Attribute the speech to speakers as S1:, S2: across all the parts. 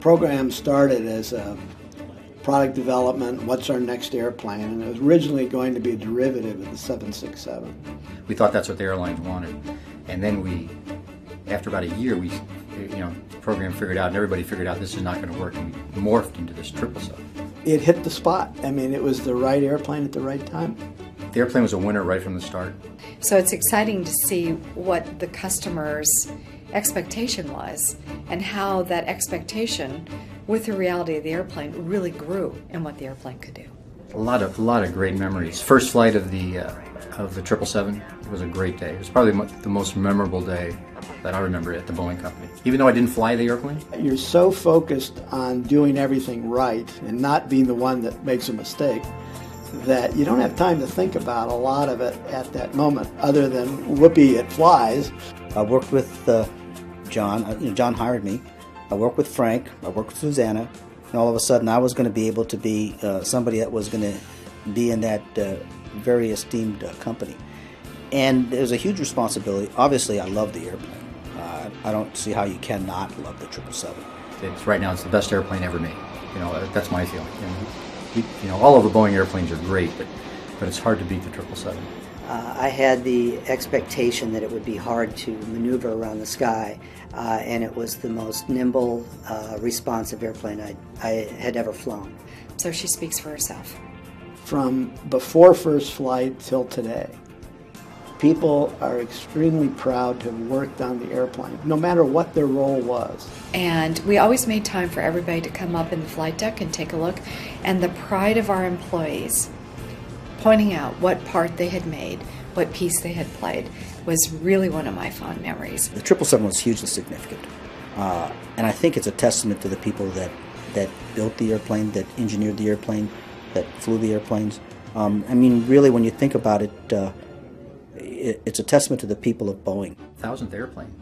S1: program started as a product development, what's our next airplane, and it was originally going to be a derivative of the 767.
S2: We thought that's what the airlines wanted, and then after about a year, the program figured out, and everybody figured out this is not going to work, and we morphed into this 777.
S1: It hit the spot. I mean, it was the right airplane at the right time.
S2: The airplane was a winner right from the start.
S3: So it's exciting to see what the customer's expectation was and how that expectation with the reality of the airplane really grew and what the airplane could do.
S2: A lot of great memories. First flight of the 777 was a great day. It was probably the most memorable day that I remember at the Boeing company. Even though I didn't fly the airplane.
S1: You're so focused on doing everything right and not being the one that makes a mistake that you don't have time to think about a lot of it at that moment, other than, whoopee, it flies.
S4: I worked with John. John hired me. I worked with Frank. I worked with Susanna. And all of a sudden, I was going to be able to be somebody that was going to be in that very esteemed company. And it was a huge responsibility. Obviously, I love the airplane. I don't see how you cannot love the 777.
S2: Right now, it's the best airplane ever made. That's my feeling. All of the Boeing airplanes are great, but it's hard to beat the 777.
S5: I had the expectation that it would be hard to maneuver around the sky, and it was the most nimble, responsive airplane I had ever flown.
S3: So she speaks for herself.
S1: From before first flight till today, people are extremely proud to have worked on the airplane, no matter what their role was.
S3: And we always made time for everybody to come up in the flight deck and take a look. And the pride of our employees pointing out what part they had made, what piece they had played, was really one of my fond memories.
S4: The 777 was hugely significant. And I think it's a testament to the people that built the airplane, that engineered the airplane, that flew the airplanes. Really, when you think about it, it's a testament to the people of Boeing.
S2: 1,000th airplane.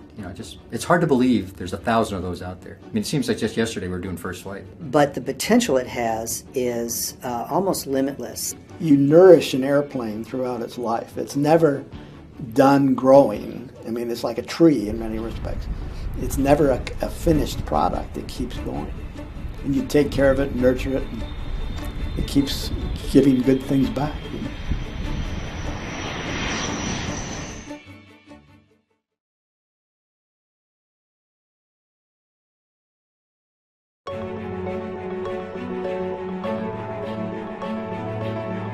S2: It's hard to believe there's 1,000 of those out there. It seems like just yesterday we were doing first flight.
S5: But the potential it has is almost limitless.
S1: You nourish an airplane throughout its life. It's never done growing. It's like a tree in many respects. It's never a finished product. It keeps going. And you take care of it, nurture it, and it keeps giving good things back.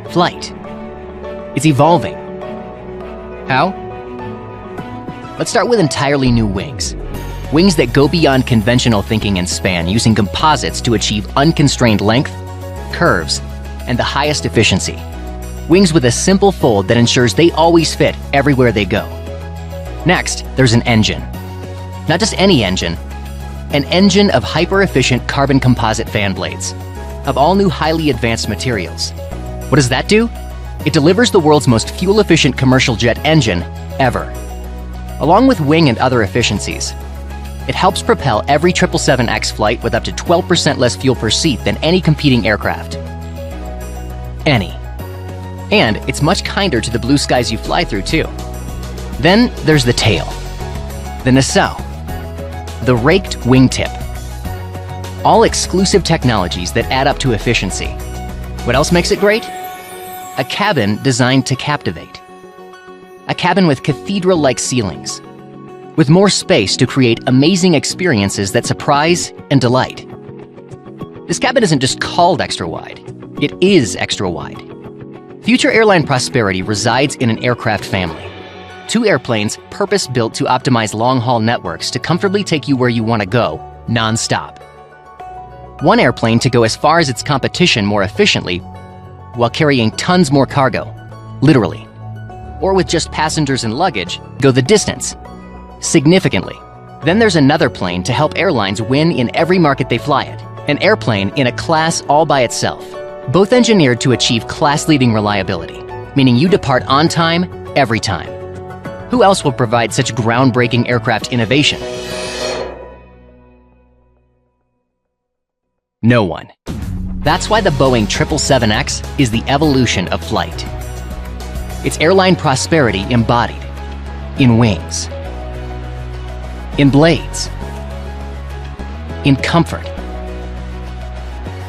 S6: Flight. It's evolving. How? Let's start with entirely new wings. Wings that go beyond conventional thinking and span, using composites to achieve unconstrained length, curves, and the highest efficiency. Wings with a simple fold that ensures they always fit everywhere they go. Next, there's an engine. Not just any engine, an engine of hyper-efficient carbon composite fan blades, of all new highly advanced materials. What does that do? It delivers the world's most fuel-efficient commercial jet engine ever. Along with wing and other efficiencies, it helps propel every 777X flight with up to 12% less fuel per seat than any competing aircraft. Any. And it's much kinder to the blue skies you fly through, too. Then there's the tail, the nacelle, the raked wingtip. All exclusive technologies that add up to efficiency. What else makes it great? A cabin designed to captivate. A cabin with cathedral-like ceilings, with more space to create amazing experiences that surprise and delight. This cabin isn't just called extra wide, it is extra wide. Future airline prosperity resides in an aircraft family. 2 airplanes purpose-built to optimize long-haul networks to comfortably take you where you want to go, non-stop. 1 airplane to go as far as its competition more efficiently, while carrying tons more cargo, literally. Or with just passengers and luggage, go the distance, significantly. Then there's another plane to help airlines win in every market they fly it. An airplane in a class all by itself, both engineered to achieve class-leading reliability, meaning you depart on time, every time. Who else will provide such groundbreaking aircraft innovation? No one. That's why the Boeing 777X is the evolution of flight. It's airline prosperity embodied in wings, in blades, in comfort,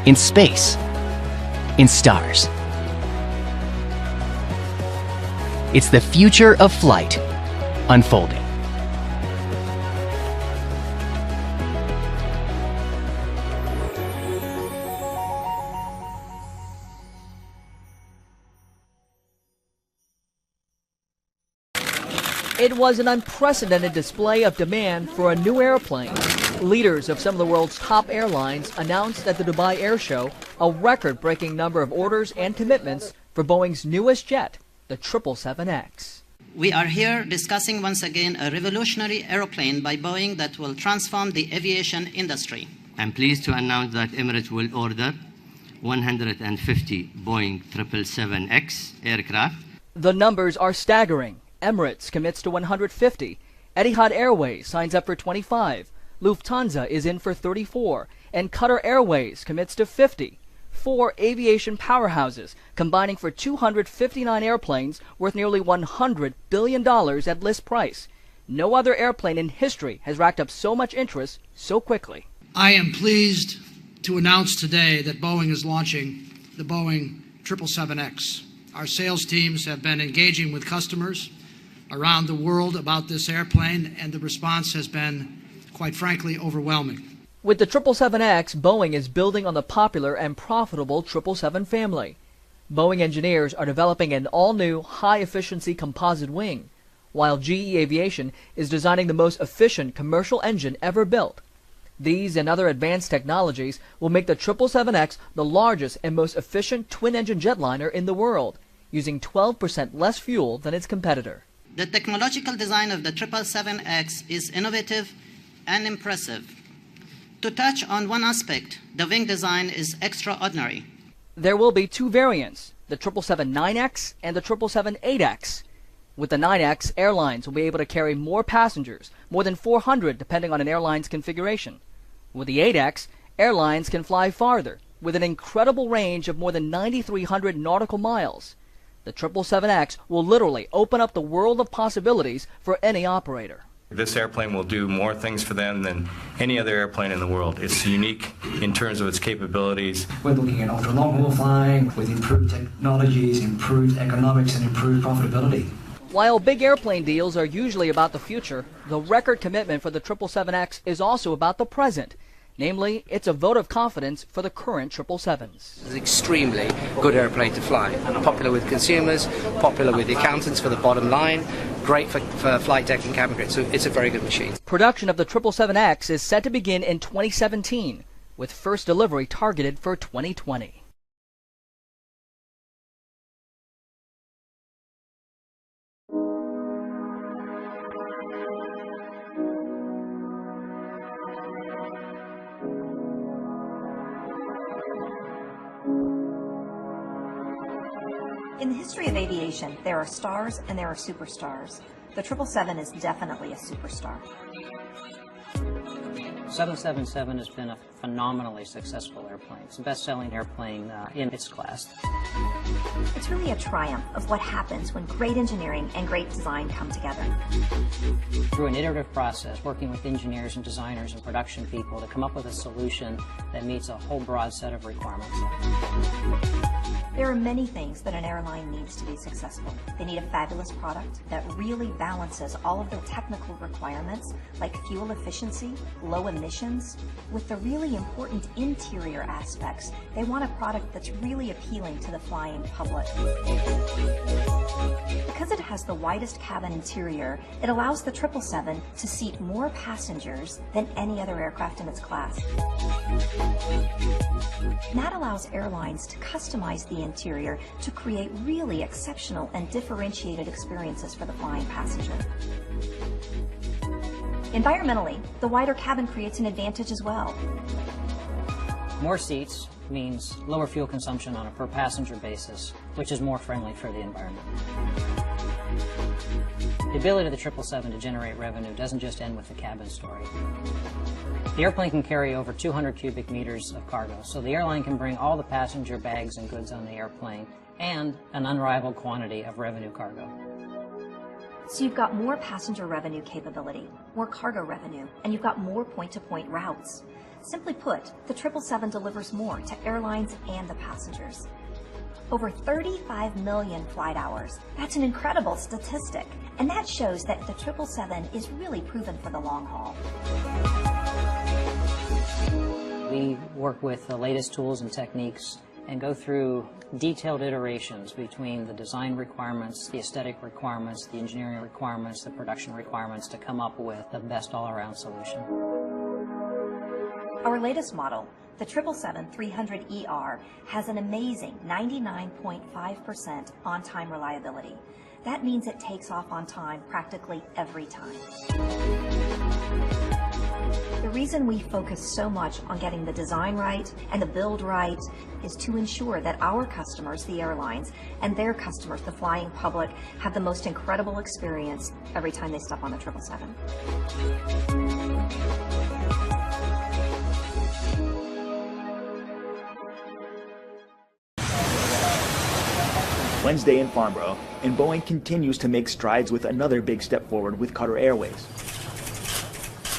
S6: in space, in stars. It's the future of flight unfolding.
S7: It was an unprecedented display of demand for a new airplane. Leaders of some of the world's top airlines announced at the Dubai Air Show a record-breaking number of orders and commitments for Boeing's newest jet, the 777X.
S8: We are here discussing once again a revolutionary aeroplane by Boeing that will transform the aviation industry.
S9: I'm pleased to announce that Emirates will order 150 Boeing 777X aircraft.
S7: The numbers are staggering. Emirates commits to 150. Etihad Airways signs up for 25. Lufthansa is in for 34. And Qatar Airways commits to 50. 4 aviation powerhouses combining for 259 airplanes worth nearly $100 billion at list price. No other airplane in history has racked up so much interest so quickly.
S10: I am pleased to announce today that Boeing is launching the Boeing 777X. Our sales teams have been engaging with customers around the world about this airplane, and the response has been, quite frankly, overwhelming.
S7: With the 777X, Boeing is building on the popular and profitable 777 family. Boeing engineers are developing an all-new, high-efficiency composite wing, while GE Aviation is designing the most efficient commercial engine ever built. These and other advanced technologies will make the 777X the largest and most efficient twin-engine jetliner in the world, using 12% less fuel than its competitor.
S8: The technological design of the 777X is innovative and impressive. To touch on one aspect, the wing design is extraordinary.
S7: There will be 2 variants, the 777-9X and the 777-8X. With the 9X, airlines will be able to carry more passengers, more than 400 depending on an airline's configuration. With the 8X, airlines can fly farther, with an incredible range of more than 9,300 nautical miles. The 777X will literally open up the world of possibilities for any operator.
S11: This airplane will do more things for them than any other airplane in the world. It's unique in terms of its capabilities.
S12: We're looking at ultra long haul flying with improved technologies, improved economics and improved profitability.
S7: While big airplane deals are usually about the future, the record commitment for the 777X is also about the present. Namely, it's a vote of confidence for the current 777s.
S13: It's an extremely good airplane to fly. Popular with consumers, popular with the accountants for the bottom line, great for flight deck and cabin crew. So it's a very good machine.
S7: Production of the 777X is set to begin in 2017, with first delivery targeted for 2020.
S14: In the history of aviation, there are stars and there are superstars. The 777 is definitely a superstar.
S15: 777 has been a phenomenally successful airplane. It's the best-selling airplane in its class.
S14: It's really a triumph of what happens when great engineering and great design come together.
S15: Through an iterative process, working with engineers and designers and production people to come up with a solution that meets a whole broad set of requirements.
S14: There are many things that an airline needs to be successful. They need a fabulous product that really balances all of their technical requirements, like fuel efficiency, low emissions, with the really important interior aspects. They want a product that's really appealing to the flying public. Because it has the widest cabin interior, it allows the 777 to seat more passengers than any other aircraft in its class. And that allows airlines to customize the interior to create really exceptional and differentiated experiences for the flying passenger. Environmentally, the wider cabin creates an advantage as well.
S15: More seats means lower fuel consumption on a per passenger basis, which is more friendly for the environment. The ability of the 777 to generate revenue doesn't just end with the cabin story. The airplane can carry over 200 cubic meters of cargo, so the airline can bring all the passenger bags and goods on the airplane and an unrivaled quantity of revenue cargo.
S14: So you've got more passenger revenue capability, more cargo revenue, and you've got more point-to-point routes. Simply put, the 777 delivers more to airlines and the passengers. Over 35 million flight hours. That's an incredible statistic. And that shows that the 777 is really proven for the long haul.
S15: We work with the latest tools and techniques and go through detailed iterations between the design requirements, the aesthetic requirements, the engineering requirements, the production requirements to come up with the best all-around solution.
S14: Our latest model, the 777-300ER, has an amazing 99.5% on-time reliability. That means it takes off on time practically every time. The reason we focus so much on getting the design right and the build right is to ensure that our customers, the airlines, and their customers, the flying public, have the most incredible experience every time they step on the 777.
S16: Wednesday in Farnborough, and Boeing continues to make strides with another big step forward with Qatar Airways.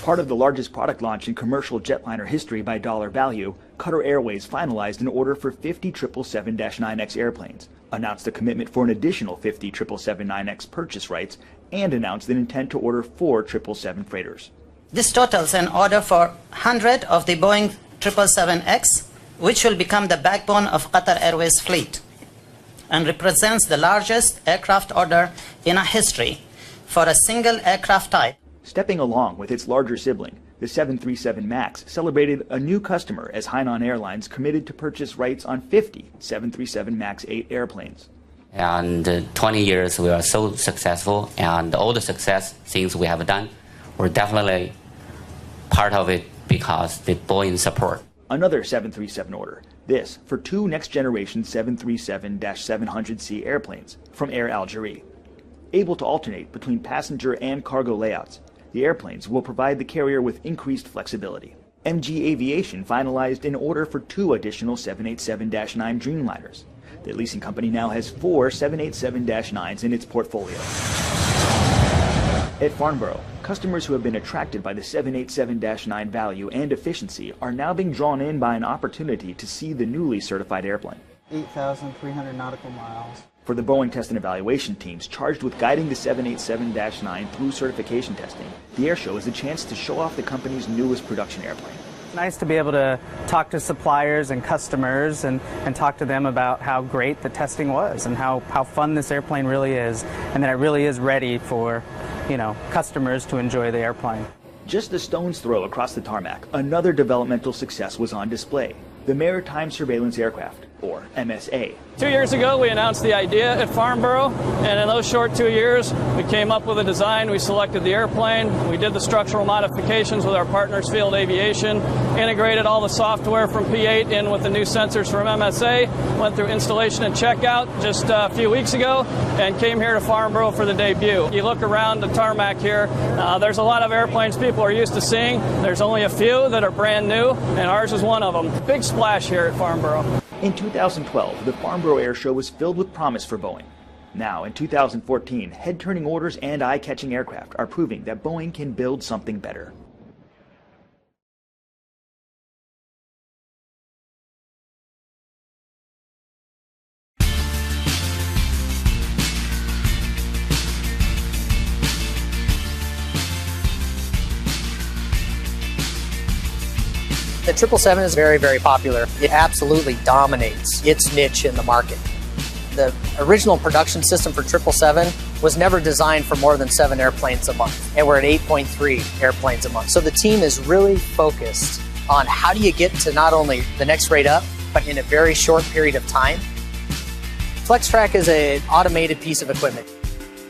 S16: Part of the largest product launch in commercial jetliner history by dollar value, Qatar Airways finalized an order for 50 777-9X airplanes, announced a commitment for an additional 50 777-9X purchase rights, and announced an intent to order 4 777 freighters.
S8: This totals an order for 100 of the Boeing 777X, which will become the backbone of Qatar Airways fleet, and represents the largest aircraft order in our history for a single aircraft type.
S16: Stepping along with its larger sibling, the 737 MAX celebrated a new customer as Hainan Airlines committed to purchase rights on 50 737 MAX 8 airplanes.
S17: And 20 years we are so successful, and all the success things we have done, we're definitely part of it because the Boeing support.
S16: Another 737 order, this for 2 next-generation 737-700C airplanes from Air Algérie. Able to alternate between passenger and cargo layouts, the airplanes will provide the carrier with increased flexibility. MG Aviation finalized an order for 2 additional 787-9 Dreamliners. The leasing company now has 4 787-9s in its portfolio. At Farnborough, customers who have been attracted by the 787-9 value and efficiency are now being drawn in by an opportunity to see the newly certified airplane.
S18: 8,300 nautical miles.
S16: For the Boeing test and evaluation teams charged with guiding the 787-9 through certification testing, the airshow is a chance to show off the company's newest production airplane.
S18: It's nice to be able to talk to suppliers and customers and talk to them about how great the testing was and how fun this airplane really is, and that it really is ready for, customers to enjoy the airplane.
S16: Just a stone's throw across the tarmac, another developmental success was on display, the Maritime Surveillance Aircraft, or MSA.
S19: 2 years ago, we announced the idea at Farnborough, and in those short 2 years, we came up with a design, we selected the airplane, we did the structural modifications with our partners Field Aviation, integrated all the software from P8 in with the new sensors from MSA, went through installation and checkout just a few weeks ago, and came here to Farnborough for the debut. You look around the tarmac here, there's a lot of airplanes people are used to seeing. There's only a few that are brand new, and ours is one of them. Big splash here at Farnborough.
S16: In 2012, the Farnborough Air Show was filled with promise for Boeing. Now, in 2014, head-turning orders and eye-catching aircraft are proving that Boeing can build something better.
S20: The 777 is very, very popular. It absolutely dominates its niche in the market. The original production system for 777 was never designed for more than 7 airplanes a month, and we're at 8.3 airplanes a month. So the team is really focused on how do you get to not only the next rate up, but in a very short period of time. FlexTrack is an automated piece of equipment.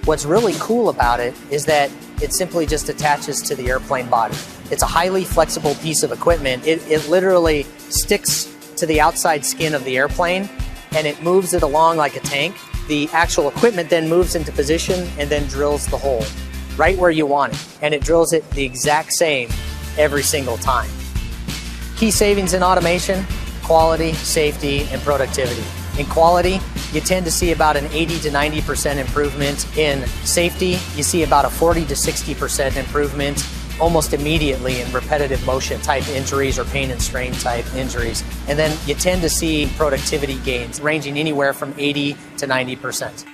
S20: What's really cool about it is that it simply just attaches to the airplane body. It's a highly flexible piece of equipment. It literally sticks to the outside skin of the airplane, and it moves it along like a tank. The actual equipment then moves into position and then drills the hole right where you want it, and it drills it the exact same every single time. Key savings in automation: quality, safety, and productivity. In quality, you tend to see about an 80 to 90% improvement. In safety, you see about a 40 to 60% improvement. almost immediately in repetitive motion type injuries or pain and strain type injuries. And then you tend to see productivity gains ranging anywhere from 80 to 90%.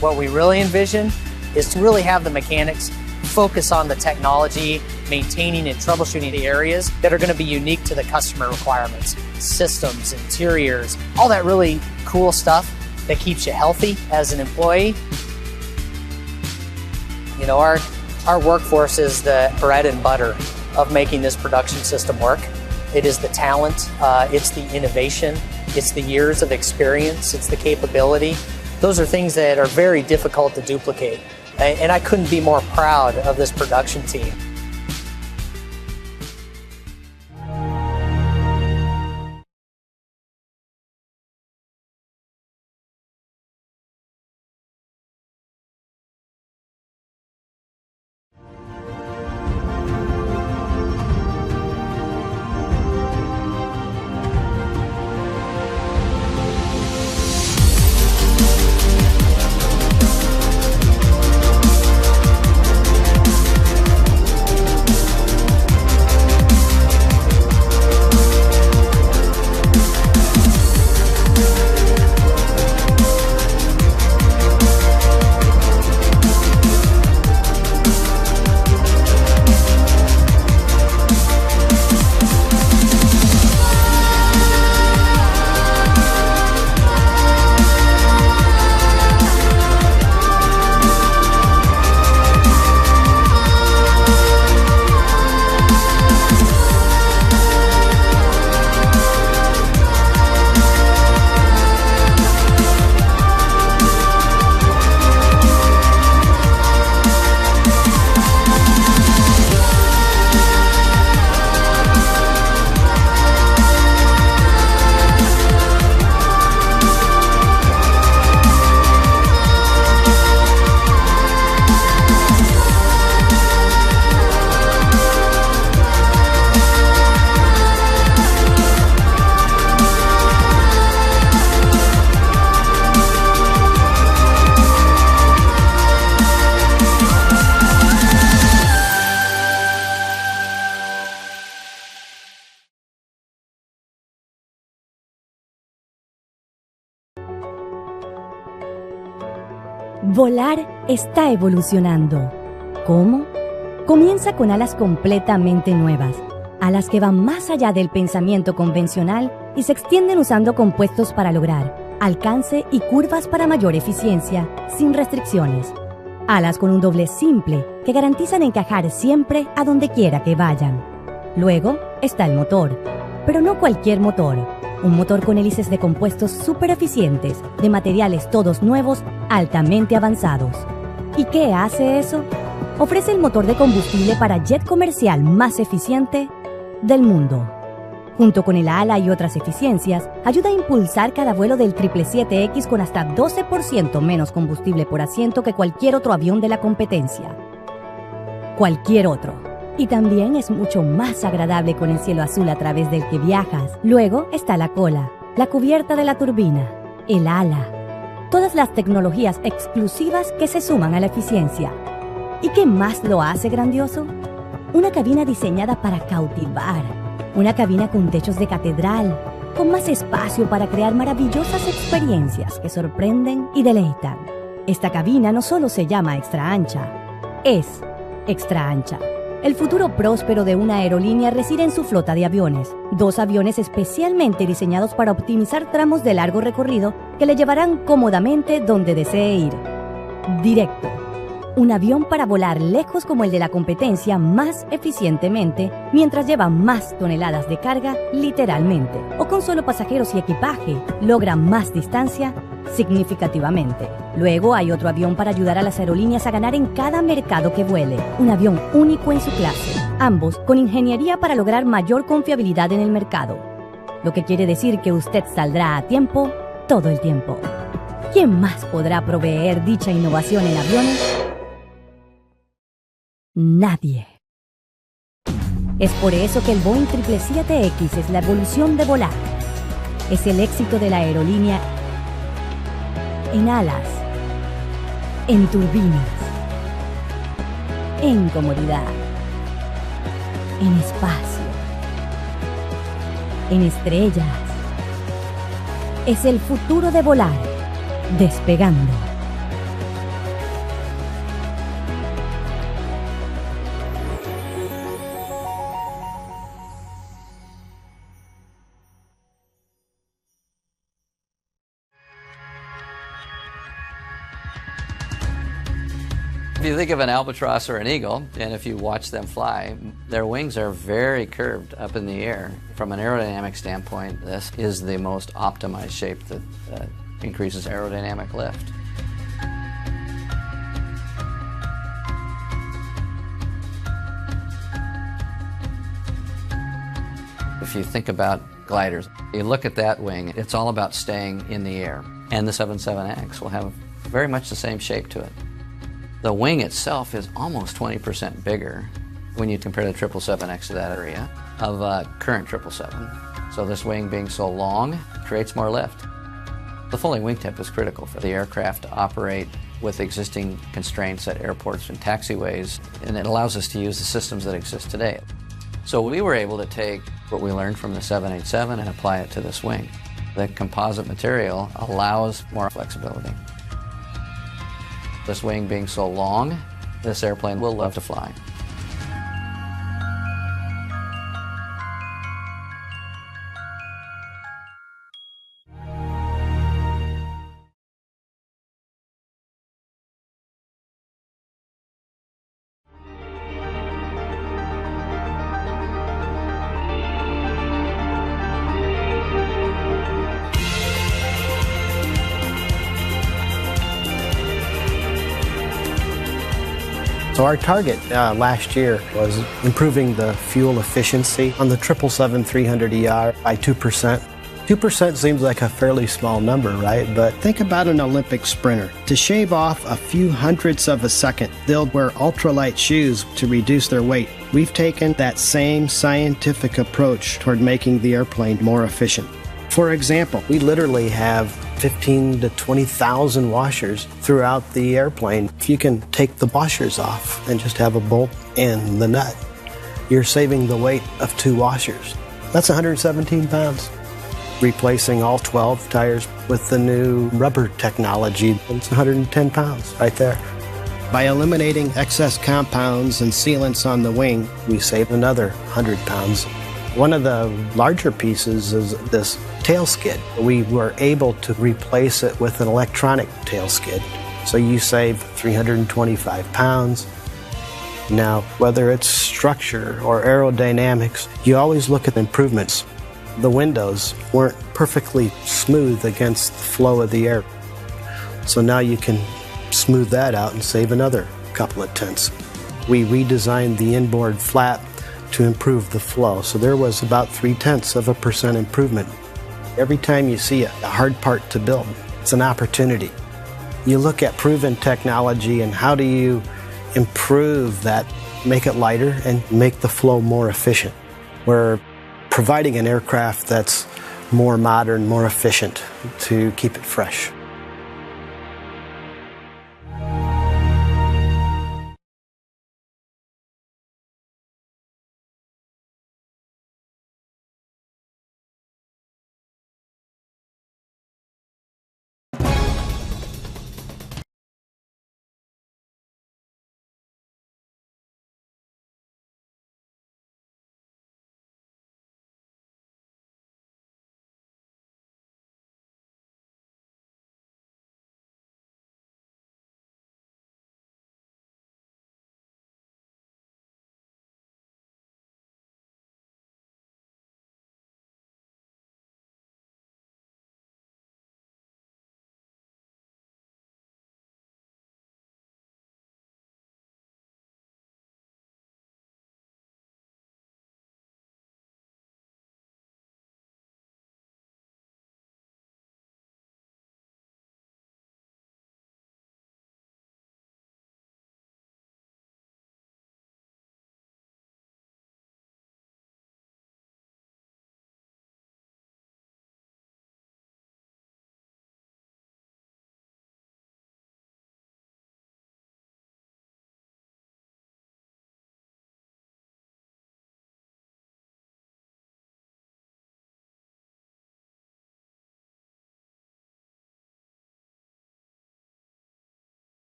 S20: What we really envision is to really have the mechanics focus on the technology, maintaining and troubleshooting the areas that are going to be unique to the customer requirements. Systems, interiors, all that really cool stuff that keeps you healthy as an employee. You know, our workforce is the bread and butter of making this production system work. It is the talent, it's the innovation, it's the years of experience, it's the capability. Those are things that are very difficult to duplicate. And I couldn't be more proud of this production team.
S21: Volar está evolucionando. ¿Cómo? Comienza con alas completamente nuevas, alas que van más allá del pensamiento convencional y se extienden usando compuestos para lograr alcance y curvas para mayor eficiencia, sin restricciones. Alas con un doblez simple que garantizan encajar siempre a donde quiera que vayan. Luego está el motor, pero no cualquier motor. Un motor con hélices de compuestos súper eficientes, de materiales todos nuevos, altamente avanzados. ¿Y qué hace eso? Ofrece el motor de combustible para jet comercial más eficiente del mundo. Junto con el ala y otras eficiencias, ayuda a impulsar cada vuelo del 777X con hasta 12% menos combustible por asiento que cualquier otro avión de la competencia. Cualquier otro. Y también es mucho más agradable con el cielo azul a través del que viajas. Luego está la cola, la cubierta de la turbina, el ala. Todas las tecnologías exclusivas que se suman a la eficiencia. ¿Y qué más lo hace grandioso? Una cabina diseñada para cautivar. Una cabina con techos de catedral, con más espacio para crear maravillosas experiencias que sorprenden y deleitan. Esta cabina no solo se llama extra ancha, es extra ancha. El futuro próspero de una aerolínea reside en su flota de aviones. 2 aviones especialmente diseñados para optimizar tramos de largo recorrido que le llevarán cómodamente donde desee ir. Directo. Un avión para volar lejos como el de la competencia más eficientemente, mientras lleva más toneladas de carga literalmente. O con solo pasajeros y equipaje, logra más distancia significativamente. Luego hay otro avión para ayudar a las aerolíneas a ganar en cada mercado que vuele. Un avión único en su clase. Ambos con ingeniería para lograr mayor confiabilidad en el mercado. Lo que quiere decir que usted saldrá a tiempo todo el tiempo. ¿Quién más podrá proveer dicha innovación en aviones? Nadie. Es por eso que el Boeing 777X es la evolución de volar. Es el éxito de la aerolínea en alas, en turbinas, en comodidad, en espacio, en estrellas. Es el futuro de volar, despegando.
S3: If you think of an albatross or an eagle, and if you watch them fly, their wings are very curved up in the air. From an aerodynamic standpoint, this is the most optimized shape that increases aerodynamic lift. If you think about gliders, you look at that wing, it's all about staying in the air. And the 77X will have very much the same shape to it. The wing itself is almost 20% bigger when you compare the 777X to that area of current 777. So this wing being so long creates more lift. The folding wingtip is critical for the aircraft to operate with existing constraints at airports and taxiways, and it allows us to use the systems that exist today. So we were able to take what we learned from the 787 and apply it to this wing. The composite material allows more flexibility. This wing being so long, this airplane will love to fly.
S22: So our target last year was improving the fuel efficiency on the 777-300ER by 2%. 2% seems like a fairly small number, right? But think about an Olympic sprinter. To shave off a few hundredths of a second, they'll wear ultralight shoes to reduce their weight. We've taken that same scientific approach toward making the airplane more efficient. For example, we literally have 15 to 20,000 washers throughout the airplane. If you can take the washers off and just have a bolt and the nut, you're saving the weight of 2 washers. That's 117 pounds. Replacing all 12 tires with the new rubber technology, it's 110 pounds right there. By eliminating excess compounds and sealants on the wing, we save another 100 pounds. One of the larger pieces is this tail skid. We were able to replace it with an electronic tail skid. So you save 325 pounds. Now, whether it's structure or aerodynamics, you always look at improvements. The windows weren't perfectly smooth against the flow of the air. So now you can smooth that out and save another couple of tenths. We redesigned the inboard flap to improve the flow. So there was about 0.3% improvement. Every time you see a hard part to build, it's an opportunity. You look at proven technology and how do you improve that, make it lighter and make the flow more efficient. We're providing an aircraft that's more modern, more efficient to keep it fresh.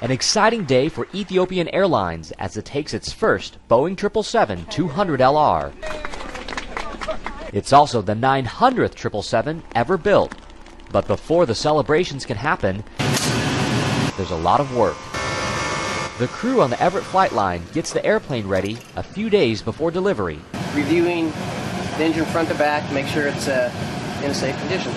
S2: An exciting day for Ethiopian Airlines as it takes its first Boeing 777-200LR. It's also the 900th 777 ever built. But before the celebrations can happen, there's a lot of work. The crew on the Everett flight line gets the airplane ready a few days before delivery.
S4: Reviewing the engine front to back, make sure it's in a safe condition.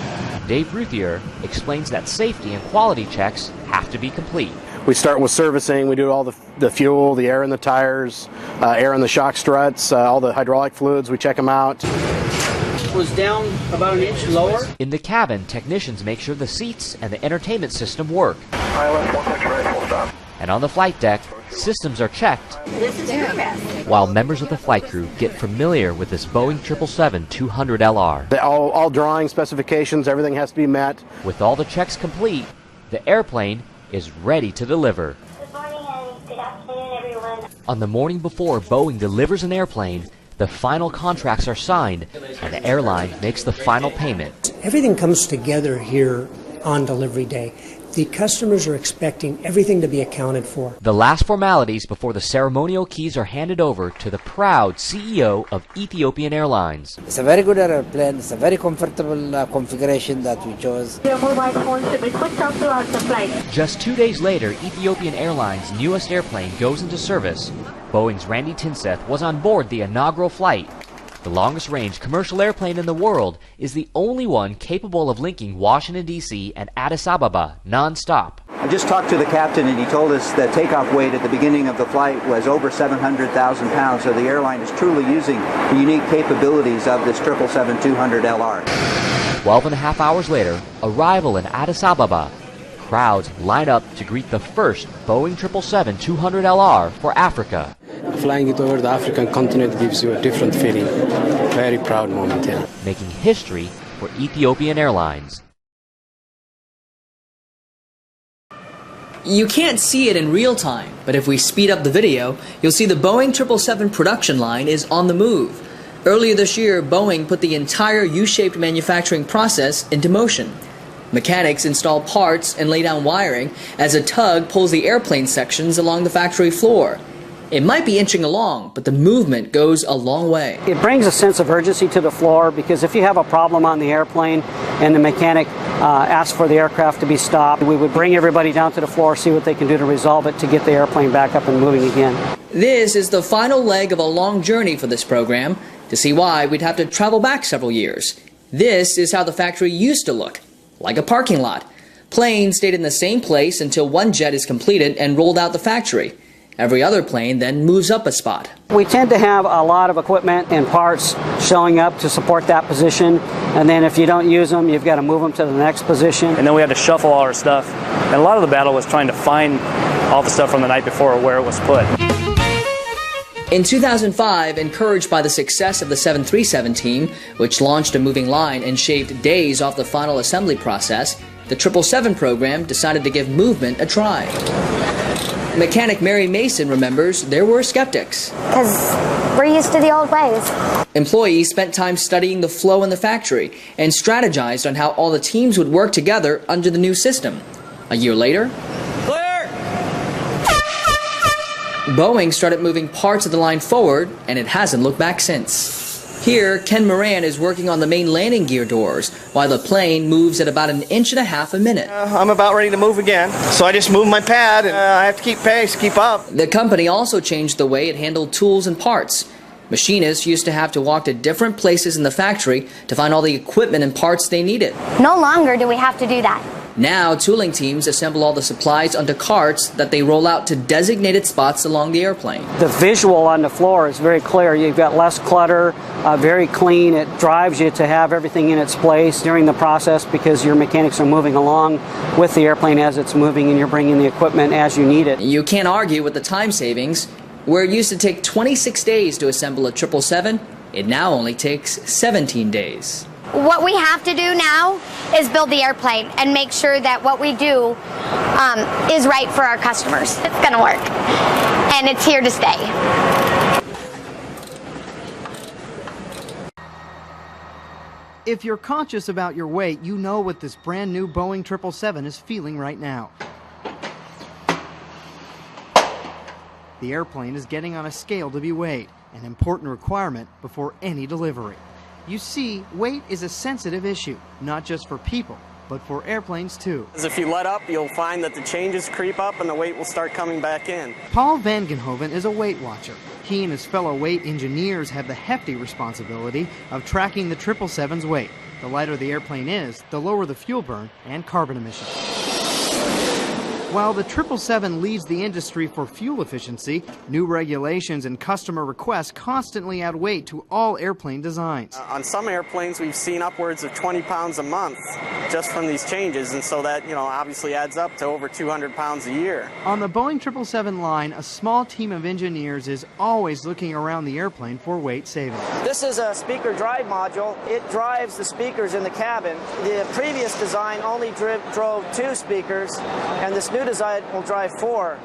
S2: Dave Ruthier explains that safety and quality checks have to be complete.
S23: We start with servicing. We do all the fuel, the air in the tires, air in the shock struts, all the hydraulic fluids. We check them out.
S4: Was down about an inch lower.
S2: In the cabin, technicians make sure the seats and the entertainment system work. And on the flight deck, systems are checked,
S24: This is your best.
S2: while members of the flight crew get familiar with this Boeing 777-200LR.
S23: All drawing specifications, everything has to be met.
S2: With all the checks complete, the airplane is ready to deliver.
S24: Good morning and good afternoon, everyone.
S2: On the morning before Boeing delivers an airplane, the final contracts are signed, and the airline makes the final payment.
S25: Everything comes together here on delivery day. The customers are expecting everything to be accounted for.
S2: The last formalities before the ceremonial keys are handed over to the proud CEO of Ethiopian Airlines.
S26: It's a very good airplane. It's a very comfortable configuration that we chose.
S24: Your mobile phones to be switched off throughout the flight.
S2: Just 2 days later, Ethiopian Airlines' newest airplane goes into service. Boeing's Randy Tinseth was on board the inaugural flight. The longest-range commercial airplane in the world is the only one capable of linking Washington, D.C. and Addis Ababa non-stop.
S27: I just talked to the captain and he told us that takeoff weight at the beginning of the flight was over 700,000 pounds, so the airline is truly using the unique capabilities of this 777-200LR.
S2: 12 and a half hours later, arrival in Addis Ababa. Crowds line up to greet the first Boeing 777-200LR for Africa.
S28: Flying it over the African continent gives you a different feeling. Very proud moment, yeah.
S2: Making history for Ethiopian Airlines.
S7: You can't see it in real time, but if we speed up the video, you'll see the Boeing 777 production line is on the move. Earlier this year, Boeing put the entire U-shaped manufacturing process into motion. Mechanics install parts and lay down wiring as a tug pulls the airplane sections along the factory floor. It might be inching along, but the movement goes a long way.
S29: It brings a sense of urgency to the floor because if you have a problem on the airplane and the mechanic asks for the aircraft to be stopped, we would bring everybody down to the floor, see what they can do to resolve it to get the airplane back up and moving again.
S7: This is the final leg of a long journey for this program. To see why, we'd have to travel back several years. This is how the factory used to look, like a parking lot. Planes stayed in the same place until one jet is completed and rolled out the factory. Every other plane then moves up a spot.
S29: We tend to have a lot of equipment and parts showing up to support that position, and then if you don't use them, you've got to move them to the next position.
S30: And then we had to shuffle all our stuff. And a lot of the battle was trying to find all the stuff from the night before where it was put.
S7: In 2005, encouraged by the success of the 737 team, which launched a moving line and shaved days off the final assembly process, the 777 program decided to give movement a try. Mechanic Mary Mason remembers there were skeptics.
S24: Because we're used to the old ways.
S7: Employees spent time studying the flow in the factory and strategized on how all the teams would work together under the new system. A year later, Boeing started moving parts of the line forward, and it hasn't looked back since. Here, Ken Moran is working on the main landing gear doors, while the plane moves at about 1.5 inches a minute.
S31: I'm about ready to move again, so I just moved my pad, and I have to keep pace, keep up.
S7: The company also changed the way it handled tools and parts. Machinists used to have to walk to different places in the factory to find all the equipment and parts they needed.
S24: No longer do we have to do that.
S7: Now, tooling teams assemble all the supplies onto carts that they roll out to designated spots along the airplane.
S29: The visual on the floor is very clear. You've got less clutter, very clean. It drives you to have everything in its place during the process because your mechanics are moving along with the airplane as it's moving and you're bringing the equipment as you need it.
S7: You can't argue with the time savings. Where it used to take 26 days to assemble a 777, it now only takes 17 days.
S24: What we have to do now is build the airplane and make sure that what we do is right for our customers. It's going to work, and it's here to stay.
S32: If you're conscious about your weight, you know what this brand new Boeing 777 is feeling right now. The airplane is getting on a scale to be weighed, an important requirement before any delivery. You see, weight is a sensitive issue, not just for people, but for airplanes too.
S31: If you let up, you'll find that the changes creep up and the weight will start coming back in.
S32: Paul Vangenhoven is a weight watcher. He and his fellow weight engineers have the hefty responsibility of tracking the 777's weight. The lighter the airplane is, the lower the fuel burn and carbon emissions. While the 777 leads the industry for fuel efficiency, new regulations and customer requests constantly add weight to all airplane designs.
S31: On some airplanes, we've seen upwards of 20 pounds a month just from these changes, and so that, obviously adds up to over 200 pounds a year.
S32: On the Boeing 777 line, a small team of engineers is always looking around the airplane for weight savings.
S1: This is a speaker drive module. It drives the speakers in the cabin. The previous design only drove 2 speakers, and this new design will drive 4.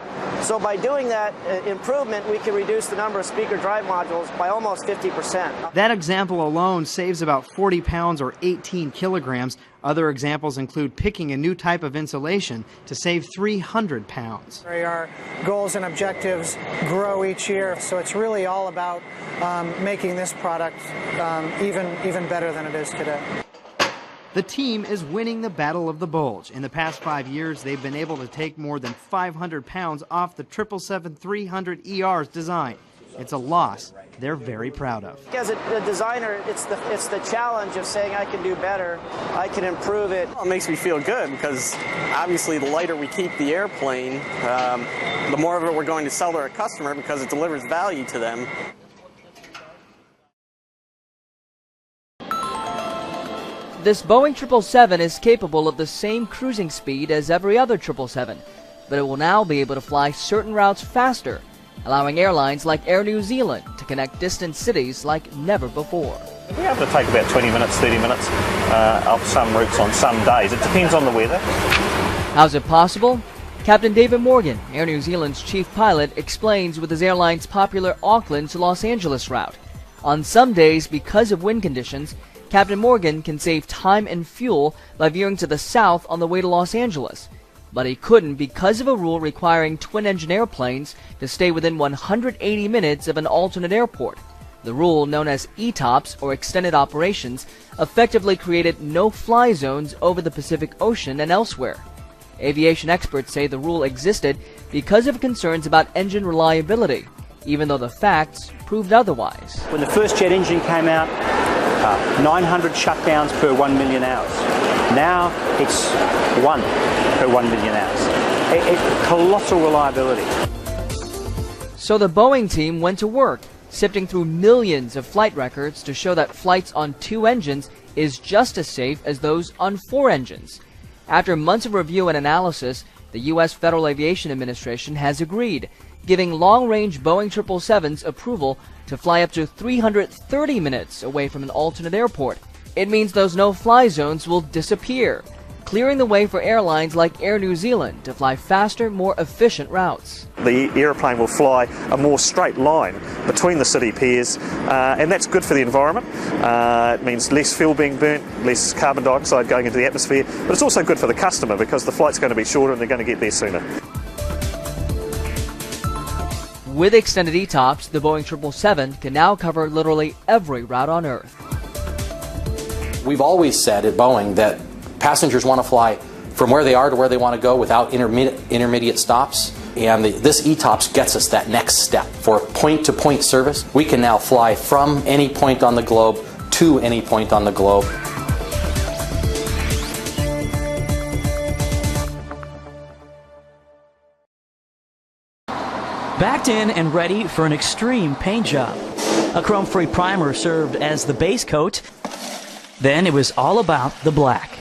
S1: So by doing that improvement, we can reduce the number of speaker drive modules by almost 50%.
S32: That example alone saves about 40 pounds or 18 kilograms. Other examples include picking a new type of insulation to save 300 pounds.
S5: Our goals and objectives grow each year, so it's really all about making this product even better than it is today.
S32: The team is winning the Battle of the Bulge. In the past 5 years, they've been able to take more than 500 pounds off the 777-300ER's design. It's a loss they're very proud of.
S1: As a designer, it's the challenge of saying I can do better, I can improve it.
S31: Well, it makes me feel good because obviously the lighter we keep the airplane, the more of it we're going to sell to our customer because it delivers value to them.
S7: This Boeing 777 is capable of the same cruising speed as every other 777, but it will now be able to fly certain routes faster, allowing airlines like Air New Zealand to connect distant cities like never before.
S6: We're able to take about 20 minutes, 30 minutes off some routes on some days. It depends on the weather.
S7: How's it possible? Captain David Morgan, Air New Zealand's chief pilot, explains with his airline's popular Auckland to Los Angeles route. On some days, because of wind conditions, Captain Morgan can save time and fuel by veering to the south on the way to Los Angeles. But he couldn't because of a rule requiring twin-engine airplanes to stay within 180 minutes of an alternate airport. The rule, known as ETOPS, or Extended Operations, effectively created no-fly zones over the Pacific Ocean and elsewhere. Aviation experts say the rule existed because of concerns about engine reliability, even though the facts proved otherwise.
S8: When the first jet engine came out, 900 shutdowns per 1 million hours. Now it's 1 per 1 million hours. Colossal reliability.
S7: So the Boeing team went to work, sifting through millions of flight records to show that flights on 2 engines is just as safe as those on 4 engines. After months of review and analysis, the U.S. Federal Aviation Administration has agreed, giving long-range Boeing 777s approval to fly up to 330 minutes away from an alternate airport. It means those no-fly zones will disappear, clearing the way for airlines like Air New Zealand to fly faster, more efficient routes.
S6: The aeroplane will fly a more straight line between the city piers, and that's good for the environment. It means less fuel being burnt, less carbon dioxide going into the atmosphere, but it's also good for the customer because the flight's going to be shorter and they're going to get there sooner.
S7: With extended ETOPS, the Boeing 777 can now cover literally every route on Earth.
S9: We've always said at Boeing that passengers want to fly from where they are to where they want to go without intermediate stops, and this ETOPS gets us that next step. For point-to-point service, we can now fly from any point on the globe to any point on the globe.
S10: Backed in and ready for an extreme paint job. A chrome-free primer served as the base coat. Then it was all about the black.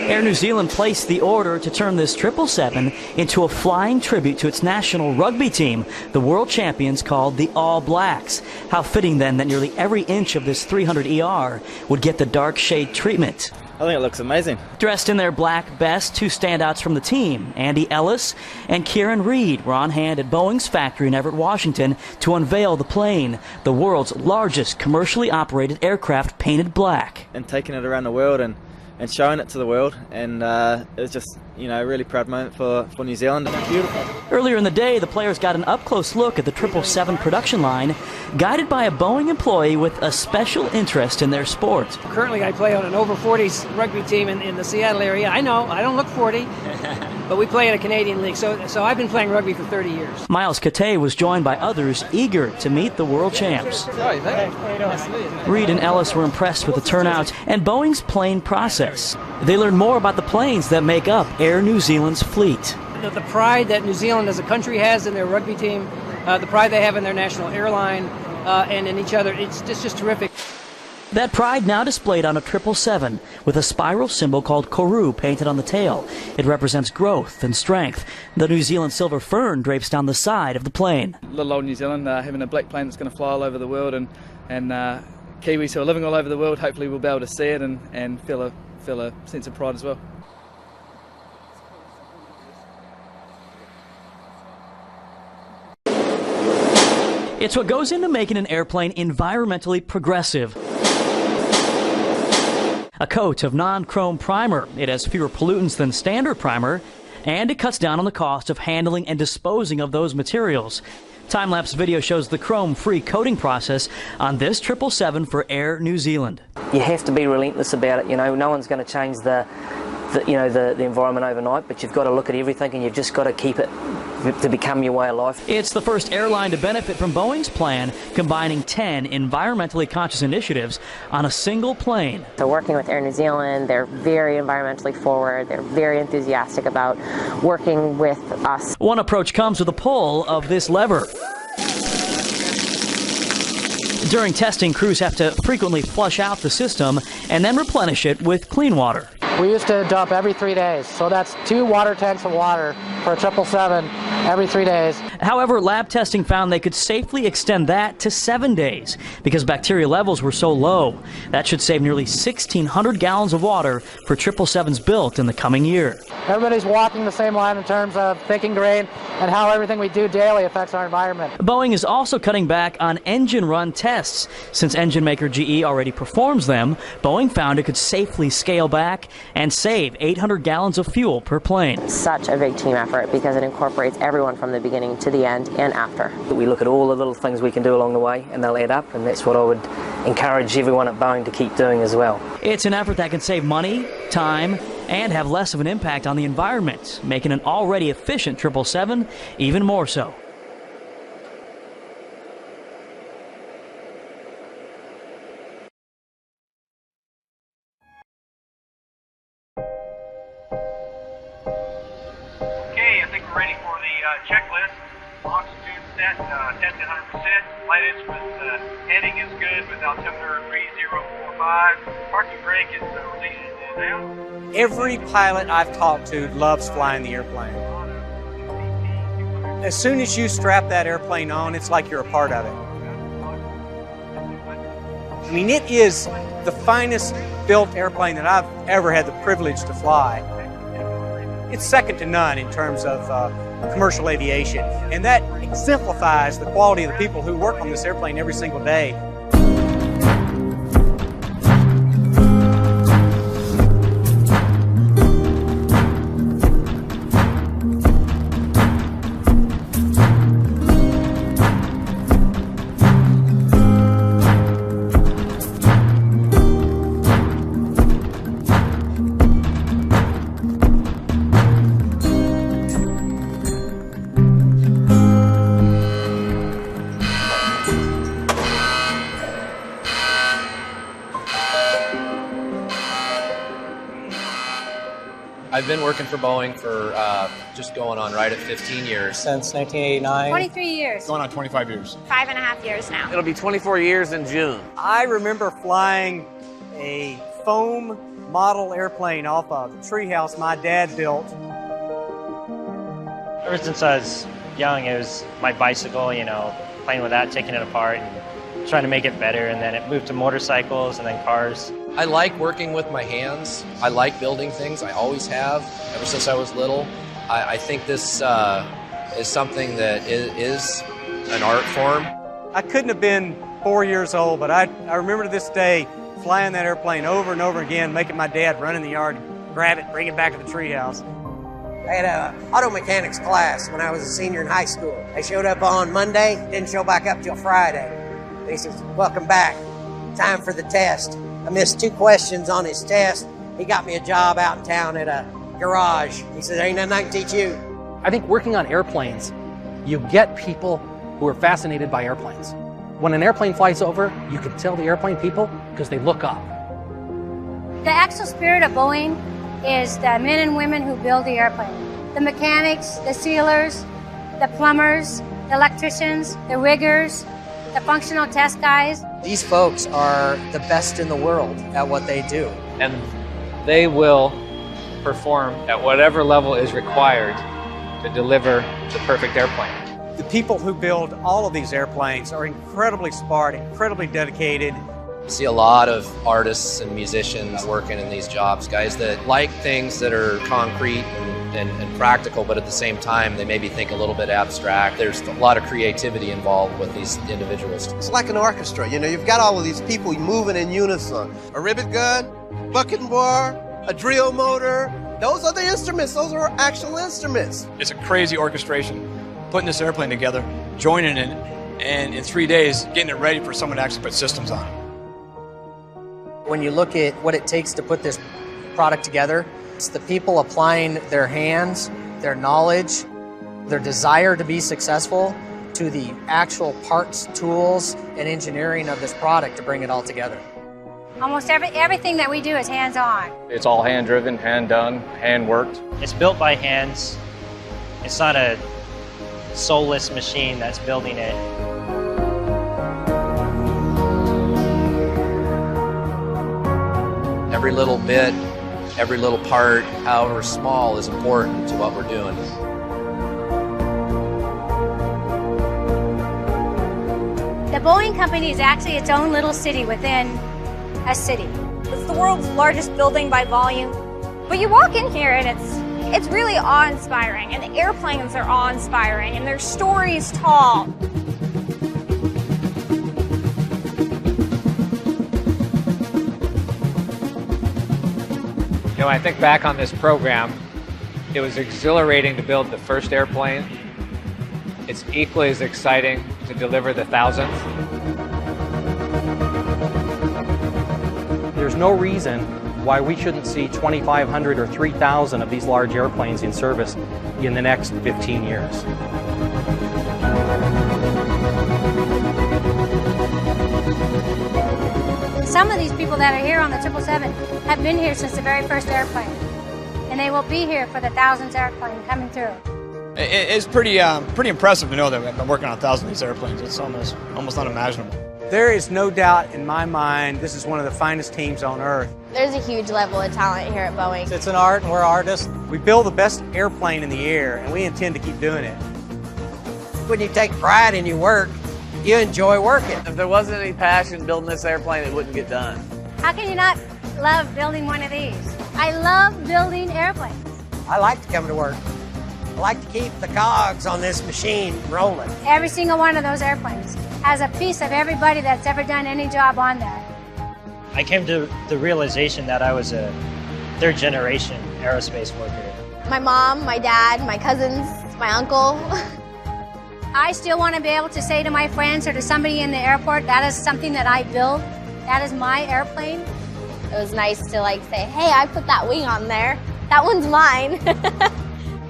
S10: Air New Zealand placed the order to turn this 777 into a flying tribute to its national rugby team, the world champions called the All Blacks. How fitting then that nearly every inch of this 300ER would get the dark shade treatment.
S11: I think it looks amazing.
S10: Dressed in their black best, 2 standouts from the team, Andy Ellis and Kieran Reed, were on hand at Boeing's factory in Everett, Washington, to unveil the plane, the world's largest commercially operated aircraft painted black.
S11: And taking it around the world and
S3: and showing it to the world, and it was just, you know, a really proud moment for New Zealand. Beautiful.
S10: Earlier in the day, the players got an up-close look at the 777 production line, guided by a Boeing employee with a special interest in their sport.
S11: Currently, I play on an over 40s rugby team in the Seattle area. I know, I don't look 40, but we play in a Canadian league, so I've been playing rugby for 30 years.
S10: Miles Kate was joined by others eager to meet the world champs. Reed and Ellis were impressed with the turnout and Boeing's plane process. They learned more about the planes that make up Air New Zealand's fleet.
S11: The pride that New Zealand as a country has in their rugby team, the pride they have in their national airline, and in each other, it's just terrific.
S10: That pride now displayed on a 777 with a spiral symbol called Koru painted on the tail. It represents growth and strength. The New Zealand silver fern drapes down the side of the plane.
S30: Little old New Zealand having a black plane that's going to fly all over the world, and Kiwis who are living all over the world hopefully will be able to see it and feel a sense of pride as well.
S10: It's what goes into making an airplane environmentally progressive. A coat of non-chrome primer. It has fewer pollutants than standard primer, and it cuts down on the cost of handling and disposing of those materials. Time-lapse video shows the chrome-free coating process on this 777 for Air New Zealand.
S12: You have to be relentless about it. You know, no one's going to change the environment overnight, but you've got to look at everything and you've just got to keep it to become your way of life.
S10: It's the first airline to benefit from Boeing's plan, combining 10 environmentally conscious initiatives on a single plane.
S13: So working with Air New Zealand, they're very environmentally forward. They're very enthusiastic about working with us.
S10: One approach comes with a pull of this lever. During testing, crews have to frequently flush out the system and then replenish it with clean water.
S14: We used to dump every 3 days, so that's 2 water tanks of water for a 777 every 3 days.
S10: However, lab testing found they could safely extend that to 7 days because bacteria levels were so low. That should save nearly 1,600 gallons of water for 777s built in the coming year.
S14: Everybody's walking the same line in terms of thinking green and how everything we do daily affects our environment.
S10: Boeing is also cutting back on engine run tests. Since engine maker GE already performs them, Boeing found it could safely scale back and save 800 gallons of fuel per plane.
S13: Such a big team effort because it incorporates everyone from the beginning to the end and after.
S12: We look at all the little things we can do along the way and they'll add up, and that's what I would encourage everyone at Boeing to keep doing as well.
S10: It's an effort that can save money, time, and have less of an impact on the environment, making an already efficient 777 even more so.
S15: Ready for the checklist. Oxygen set 10 to 100%. Flight instrument heading is good with altimeter 3045. Parking brake is released now.
S16: Every pilot I've talked to loves flying the airplane. As soon as you strap that airplane on, it's like you're a part of it. I mean, it is the finest built airplane that I've ever had the privilege to fly. It's second to none in terms of commercial aviation, and that exemplifies the quality of the people who work on this airplane every single day.
S17: I've been working for Boeing for just going on right at 15 years.
S16: Since 1989.
S24: 23 years.
S17: Going on 25 years.
S24: 5.5 years now.
S16: It'll be 24 years in June. I remember flying a foam model airplane off of a treehouse my dad built.
S18: Ever since I was young, it was my bicycle, you know, playing with that, taking it apart and trying to make it better, and then it moved to motorcycles and then cars.
S17: I like working with my hands. I like building things. I always have, ever since I was little. I think this is something that is an art form.
S16: I couldn't have been 4 years old, but I remember to this day flying that airplane over and over again, making my dad run in the yard, grab it, bring it back to the treehouse.
S2: I had an auto mechanics class when I was a senior in high school. I showed up on Monday, didn't show back up till Friday. He says, welcome back, time for the test. I missed 2 questions on his test. He got me a job out in town at a garage. He said, ain't nothing I can teach you.
S4: I think working on airplanes, you get people who are fascinated by airplanes. When an airplane flies over, you can tell the airplane people because they look up.
S19: The actual spirit of Boeing is the men and women who build the airplane. The mechanics, the sealers, the plumbers, the electricians, the riggers, the functional test guys.
S2: These folks are the best in the world at what they do.
S20: And they will perform at whatever level is required to deliver the perfect airplane.
S16: The people who build all of these airplanes are incredibly smart, incredibly dedicated.
S17: I see a lot of artists and musicians working in these jobs, guys that like things that are concrete and practical, but at the same time, they maybe think a little bit abstract. There's a lot of creativity involved with these individuals.
S21: It's like an orchestra, you know, you've got all of these people moving in unison. A rivet gun, bucket and bar, a drill motor, those are the instruments, those are actual instruments.
S22: It's a crazy orchestration, putting this airplane together, joining it, and in 3 days, getting it ready for someone to actually put systems on it.
S2: When you look at what it takes to put this product together, it's the people applying their hands, their knowledge, their desire to be successful to the actual parts, tools, and engineering of this product to bring it all together.
S19: Almost everything that we do is hands-on.
S18: It's all hand-driven, hand-done, hand-worked.
S10: It's built by hands. It's not a soulless machine that's building it.
S17: Every little bit, every little part, however small, is important to what we're doing.
S19: The Boeing Company is actually its own little city within a city.
S23: It's the world's largest building by volume. But you walk in here and it's really awe-inspiring, and the airplanes are awe-inspiring, and their story's tall.
S20: You know, I think back on this program, it was exhilarating to build the first airplane. It's equally as exciting to deliver the 1,000th.
S4: There's no reason why we shouldn't see 2,500 or 3,000 of these large airplanes in service in the next 15 years.
S19: Some of these people that are here on the 777 have been here since the very first airplane, and they will be here for the 1,000th airplane coming through.
S22: It's pretty impressive to know that we've been working on 1,000 of these airplanes. It's almost unimaginable.
S16: There is no doubt in my mind this is one of the finest teams on earth.
S23: There's a huge level of talent here at Boeing.
S2: It's an art, and we're artists.
S16: We build the best airplane in the air, and we intend to keep doing it.
S2: When you take pride in your work, you enjoy working.
S25: If there wasn't any passion building this airplane, it wouldn't get done.
S19: How can you not love building one of these? I love building airplanes.
S2: I like to come to work. I like to keep the cogs on this machine rolling.
S19: Every single one of those airplanes has a piece of everybody that's ever done any job on that.
S10: I came to the realization that I was a third-generation aerospace worker.
S23: My mom, my dad, my cousins, my uncle.
S19: I still want to be able to say to my friends or to somebody in the airport, that is something that I built. That is my airplane.
S23: It was nice to say, hey, I put that wing on there. That one's mine.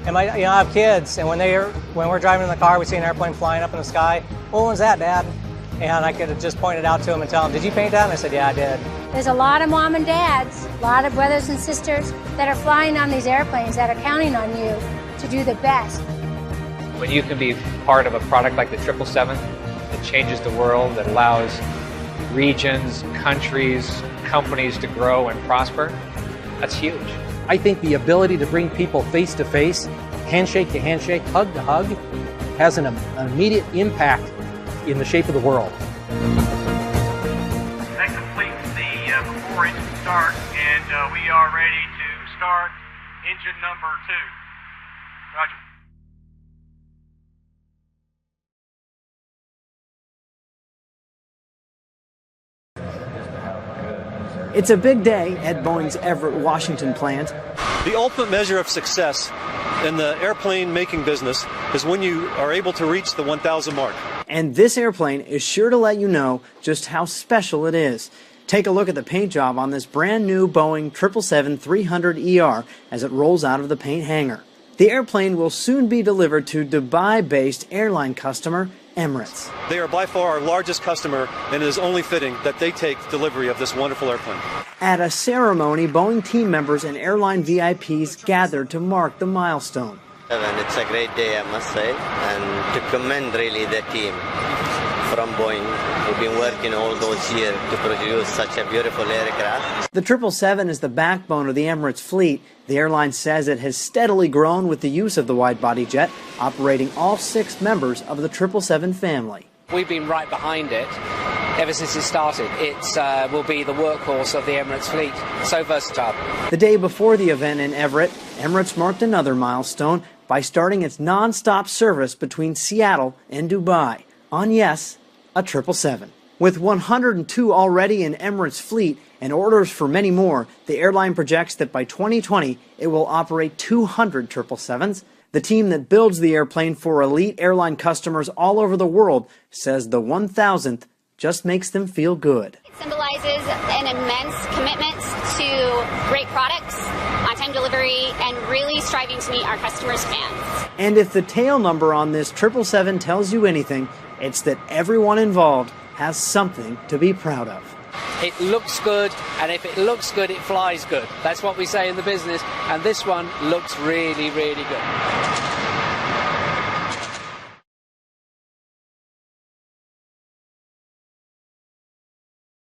S2: And I have kids, and when we're driving in the car, we see an airplane flying up in the sky. What one's that, Dad? And I could have just pointed out to them and tell them, did you paint that? And I said, yeah, I did.
S19: There's a lot of mom and dads, a lot of brothers and sisters that are flying on these airplanes that are counting on you to do the best.
S20: When you can be part of a product like the 777 that changes the world, that allows regions, countries, companies to grow and prosper, that's huge.
S4: I think the ability to bring people face to face, handshake to handshake, hug to hug, has an immediate impact in the shape of the world.
S15: That completes the before engine start, and we are ready to start engine number 2. Roger.
S1: It's a big day at Boeing's Everett, Washington plant.
S5: The ultimate measure of success in the airplane making business is when you are able to reach the 1,000 mark.
S1: And this airplane is sure to let you know just how special it is. Take a look at the paint job on this brand new Boeing 777-300ER as it rolls out of the paint hangar. The airplane will soon be delivered to Dubai-based airline customer Emirates.
S5: They are by far our largest customer, and it is only fitting that they take delivery of this wonderful airplane.
S1: At a ceremony, Boeing team members and airline VIPs gathered to mark the milestone.
S6: And it's a great day, I must say, and to commend really the team from Boeing who've been working all those years to produce such a beautiful aircraft.
S1: The 777 is the backbone of the Emirates fleet. The airline says it has steadily grown with the use of the wide-body jet, operating all 6 members of the 777 family.
S7: We've been right behind it ever since it started. It will be the workhorse of the Emirates fleet. So versatile.
S1: The day before the event in Everett, Emirates marked another milestone by starting its non-stop service between Seattle and Dubai on, yes, a 777. With 102 already in Emirates' fleet and orders for many more, the airline projects that by 2020 it will operate 200 777s. The team that builds the airplane for elite airline customers all over the world says the 1,000th just makes them feel good.
S8: It symbolizes an immense commitment to great products, on-time delivery, and really striving to meet our customers' demands.
S1: And if the tail number on this 777 tells you anything, it's that everyone involved has something to be proud of.
S7: It looks good, and if it looks good, it flies good. That's what we say in the business, and this one looks really, really good.